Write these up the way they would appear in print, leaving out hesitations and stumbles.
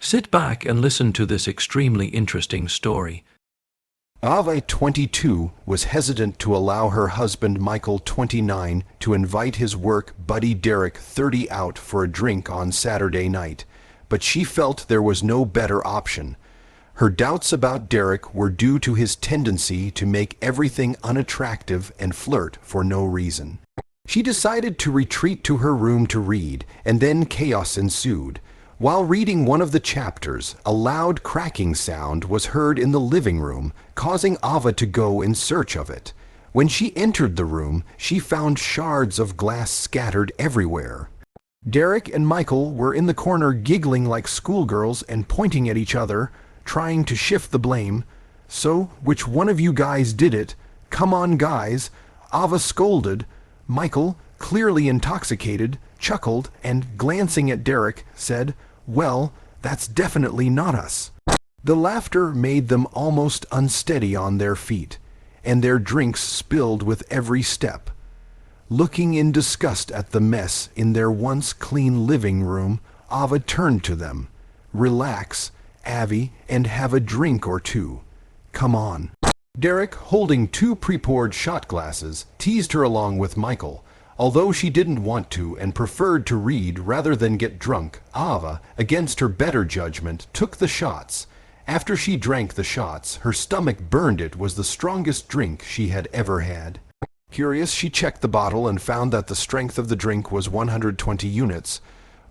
Sit back and listen to this extremely interesting story. Ava, 22, was hesitant to allow her husband Michael, 29, to invite his work buddy Derek, 30, out for a drink on Saturday night, but she felt there was no better option. Her doubts about Derek were due to his tendency to make everything unattractive and flirt for no reason. She decided to retreat to her room to read, and then chaos ensued. While reading one of the chapters, a loud cracking sound was heard in the living room, causing Ava to go in search of it. When she entered the room, she found shards of glass scattered everywhere. Derek and Michael were in the corner giggling like schoolgirls and pointing at each other, trying to shift the blame. "So, which one of you guys did it? Come on, guys," Ava scolded. Michael, clearly intoxicated, chuckled and, glancing at Derek, said, "Well, that's definitely not us." The laughter made them almost unsteady on their feet, and their drinks spilled with every step. Looking in disgust at the mess in their once clean living room, Ava turned to them. "Relax, Avi, and have a drink or two. Come on." Derek, holding two pre-poured shot glasses, teased her along with Michael. Although she didn't want to and preferred to read rather than get drunk, Ava, against her better judgment, took the shots. After she drank the shots, her stomach burned. It was the strongest drink she had ever had. Curious, she checked the bottle and found that the strength of the drink was 120 units.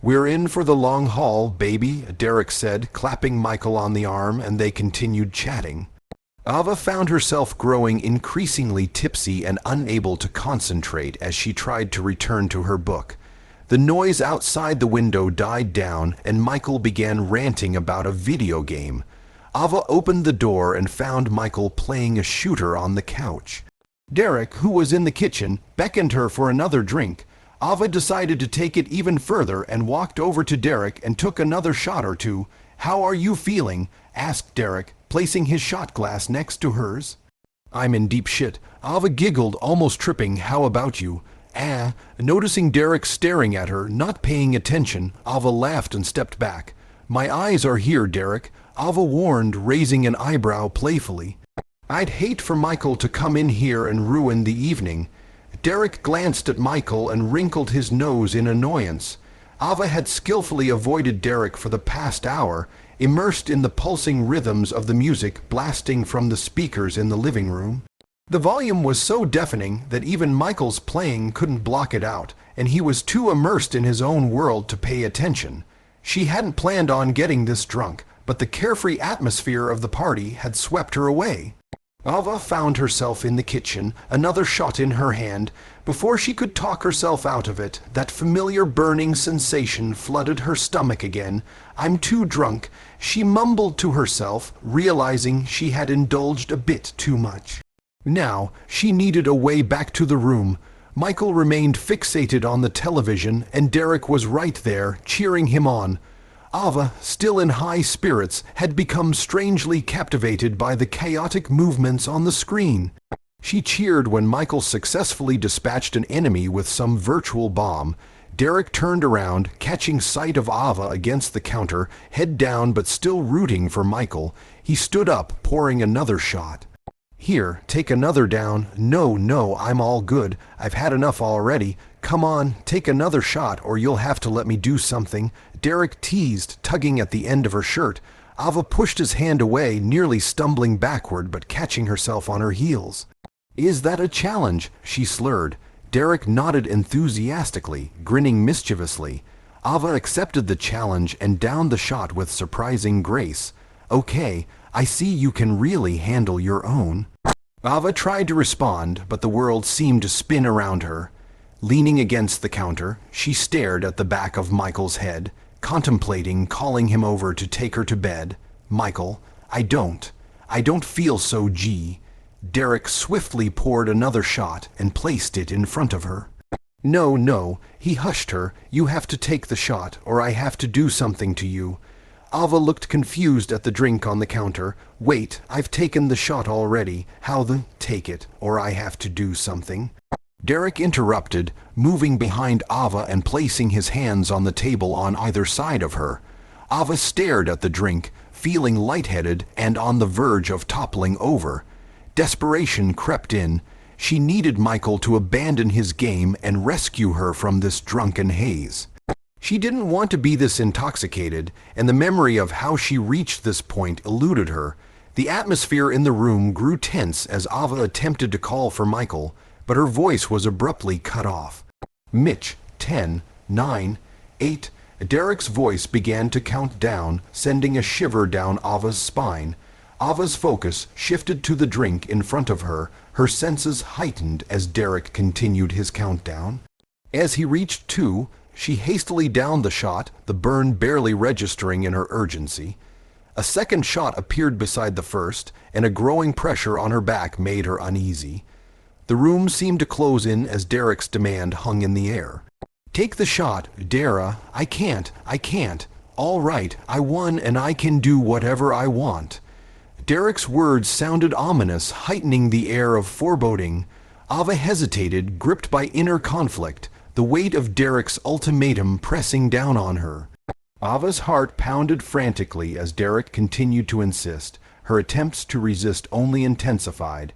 "We're in for the long haul, baby," Derek said, clapping Michael on the arm, and they continued chatting. Ava found herself growing increasingly tipsy and unable to concentrate as she tried to return to her book. The noise outside the window died down, and Michael began ranting about a video game. Ava opened the door and found Michael playing a shooter on the couch. Derek, who was in the kitchen, beckoned her for another drink. Ava decided to take it even further and walked over to Derek and took another shot or two. "How are you feeling?" asked Derek, placing his shot glass next to hers. "I'm in deep shit." Ava giggled, almost tripping. "How about you?" Noticing Derek staring at her, not paying attention, Ava laughed and stepped back. "My eyes are here, Derek," Ava warned, raising an eyebrow playfully. "I'd hate for Michael to come in here and ruin the evening." Derek glanced at Michael and wrinkled his nose in annoyance. Ava had skillfully avoided Derek for the past hour, immersed in the pulsing rhythms of the music blasting from the speakers in the living room. The volume was so deafening that even Michael's playing couldn't block it out, and he was too immersed in his own world to pay attention. She hadn't planned on getting this drunk, but the carefree atmosphere of the party had swept her away. Ava found herself in the kitchen, another shot in her hand. Before she could talk herself out of it, that familiar burning sensation flooded her stomach again. "I'm too drunk," she mumbled to herself, realizing she had indulged a bit too much. Now, she needed a way back to the room. Michael remained fixated on the television, and Derek was right there, cheering him on. Ava, still in high spirits, had become strangely captivated by the chaotic movements on the screen. She cheered when Michael successfully dispatched an enemy with some virtual bomb. Derek turned around, catching sight of Ava against the counter, head down but still rooting for Michael. He stood up, pouring another shot. "Here, take another down." No, I'm all good. I've had enough already." "Come on, take another shot, or you'll have to let me do something," Derek teased, tugging at the end of her shirt. Ava pushed his hand away, nearly stumbling backward but catching herself on her heels. "Is that a challenge?" she slurred. Derek nodded enthusiastically, grinning mischievously. Ava accepted the challenge and downed the shot with surprising grace. "Okay, I see you can really handle your own." Ava tried to respond, but the world seemed to spin around her. Leaning against the counter, she stared at the back of Michael's head, contemplating calling him over to take her to bed. "Michael, I don't feel so G." Derek swiftly poured another shot and placed it in front of her. No, he hushed her. "You have to take the shot, or I have to do something to you." Ava looked confused at the drink on the counter. "Wait, I've taken the shot already. How the take it, or I have to do something?" Derek interrupted, moving behind Ava and placing his hands on the table on either side of her. Ava stared at the drink, feeling lightheaded and on the verge of toppling over. Desperation crept in. She needed Michael to abandon his game and rescue her from this drunken haze. She didn't want to be this intoxicated, and the memory of how she reached this point eluded her. The atmosphere in the room grew tense as Ava attempted to call for Michael, but her voice was abruptly cut off. Mitch, 10, 9, 8. Derek's voice began to count down, sending a shiver down Ava's spine. Ava's focus shifted to the drink in front of her, her senses heightened as Derek continued his countdown. As he reached 2, she hastily downed the shot, the burn barely registering in her urgency. A second shot appeared beside the first, and a growing pressure on her back made her uneasy. The room seemed to close in as Derek's demand hung in the air. "Take the shot, Dara. I can't. All right, I won and I can do whatever I want." Derek's words sounded ominous, heightening the air of foreboding. Ava hesitated, gripped by inner conflict, the weight of Derek's ultimatum pressing down on her. Ava's heart pounded frantically as Derek continued to insist. Her attempts to resist only intensified.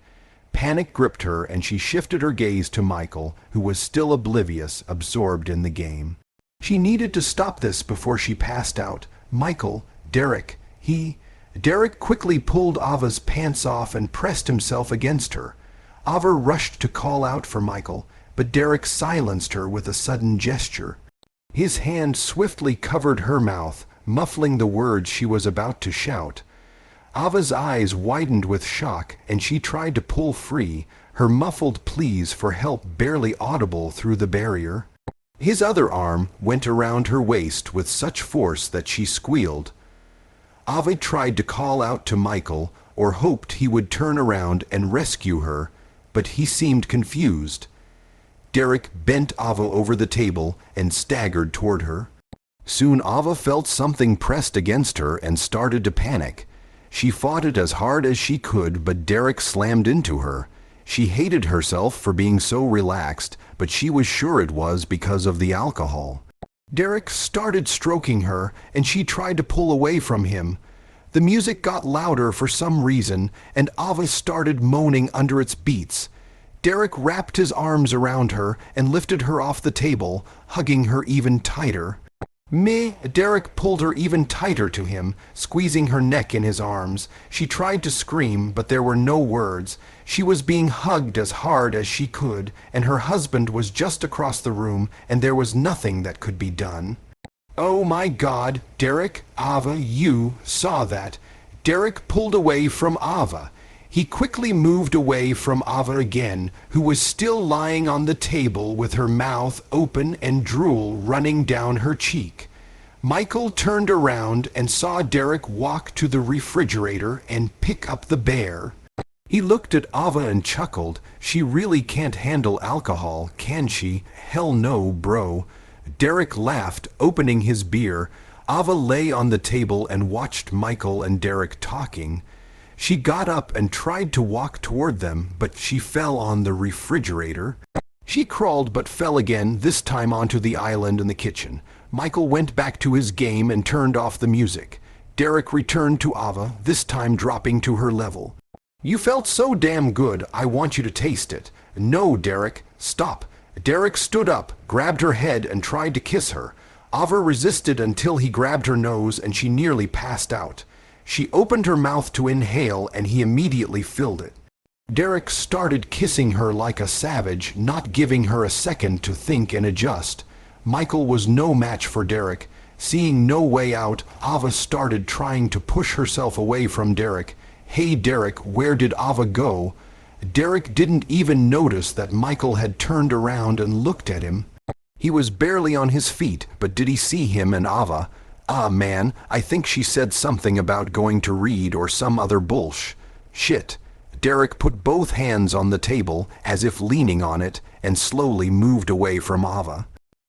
Panic gripped her, and she shifted her gaze to Michael, who was still oblivious, absorbed in the game. She needed to stop this before she passed out. Michael, Derek, Derek quickly pulled Ava's pants off and pressed himself against her. Ava rushed to call out for Michael, but Derek silenced her with a sudden gesture. His hand swiftly covered her mouth, muffling the words she was about to shout. Ava's eyes widened with shock, and she tried to pull free, her muffled pleas for help barely audible through the barrier. His other arm went around her waist with such force that she squealed. Ava tried to call out to Michael, or hoped he would turn around and rescue her, but he seemed confused. Derek bent Ava over the table and staggered toward her. Soon Ava felt something pressed against her and started to panic. She fought it as hard as she could, but Derek slammed into her. She hated herself for being so relaxed, but she was sure it was because of the alcohol. Derek started stroking her, and she tried to pull away from him. The music got louder for some reason, and Ava started moaning under its beats. Derek wrapped his arms around her and lifted her off the table, hugging her even tighter. Derek pulled her even tighter to him, squeezing her neck in his arms. She tried to scream, but there were no words. She was being hugged as hard as she could, and her husband was just across the room, and there was nothing that could be done. "Oh my God, Derek, Ava, you saw that." Derek pulled away from Ava. He quickly moved away from Ava again, who was still lying on the table with her mouth open and drool running down her cheek. Michael turned around and saw Derek walk to the refrigerator and pick up the bear. He looked at Ava and chuckled. "She really can't handle alcohol, can she? Hell no, bro." Derek laughed, opening his beer. Ava lay on the table and watched Michael and Derek talking. She got up and tried to walk toward them, but she fell on the refrigerator. She crawled but fell again, this time onto the island in the kitchen. Michael went back to his game and turned off the music. Derek returned to Ava, this time dropping to her level. "You felt so damn good, I want you to taste it." "No, Derek, stop." Derek stood up, grabbed her head, and tried to kiss her. Ava resisted until he grabbed her nose, and she nearly passed out. She opened her mouth to inhale, and he immediately filled it. Derek started kissing her like a savage, not giving her a second to think and adjust. Michael was no match for Derek. Seeing no way out, Ava started trying to push herself away from Derek. "Hey Derek, where did Ava go?" Derek didn't even notice that Michael had turned around and looked at him. He was barely on his feet, but did he see him and Ava? "Ah, man, I think she said something about going to read or some other bullsh. Shit." Derek put both hands on the table, as if leaning on it, and slowly moved away from Ava.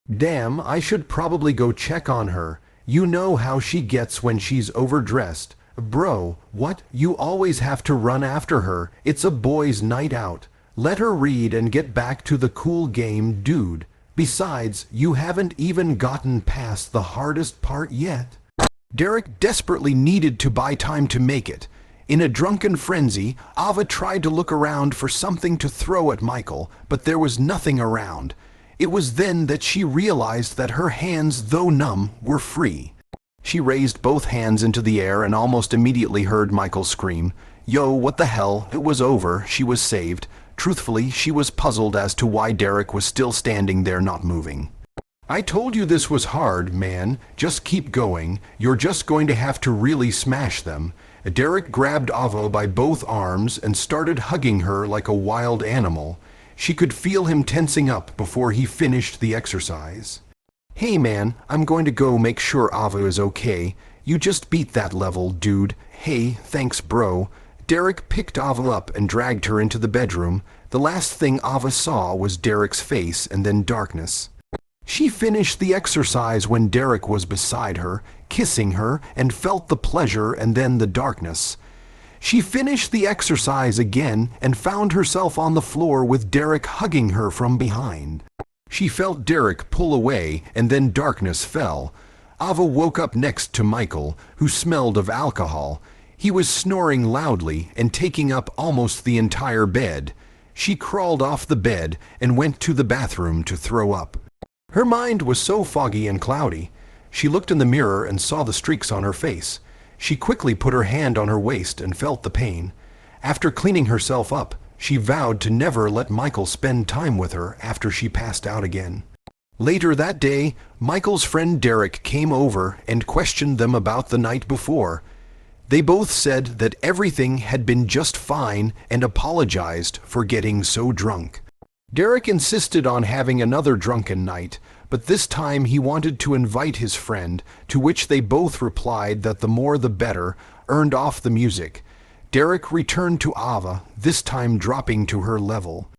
"Damn, I should probably go check on her. You know how she gets when she's overdressed. Bro, what? You always have to run after her. It's a boys' night out. Let her read and get back to the cool game, dude. Besides, you haven't even gotten past the hardest part yet." Derek desperately needed to buy time to make it. In a drunken frenzy, Ava tried to look around for something to throw at Michael, but there was nothing around. It was then that she realized that her hands, though numb, were free. She raised both hands into the air and almost immediately heard Michael scream, "Yo, what the hell? It was over. She was saved." Truthfully, she was puzzled as to why Derek was still standing there not moving. "I told you this was hard, man. Just keep going. You're just going to have to really smash them." Derek grabbed Ava by both arms and started hugging her like a wild animal. She could feel him tensing up before he finished the exercise. "Hey man, I'm going to go make sure Ava is okay. You just beat that level, dude." "Hey, thanks bro." Derek picked Ava up and dragged her into the bedroom. The last thing Ava saw was Derek's face and then darkness. She finished the exercise when Derek was beside her, kissing her, and felt the pleasure and then the darkness. She finished the exercise again and found herself on the floor with Derek hugging her from behind. She felt Derek pull away and then darkness fell. Ava woke up next to Michael, who smelled of alcohol. He was snoring loudly and taking up almost the entire bed. She crawled off the bed and went to the bathroom to throw up. Her mind was so foggy and cloudy. She looked in the mirror and saw the streaks on her face. She quickly put her hand on her waist and felt the pain. After cleaning herself up, she vowed to never let Michael spend time with her after she passed out again. Later that day, Michael's friend Derek came over and questioned them about the night before. They both said that everything had been just fine and apologized for getting so drunk. Derek insisted on having another drunken night, but this time he wanted to invite his friend, to which they both replied that the more the better, earned off the music. Derek returned to Ava, this time dropping to her level.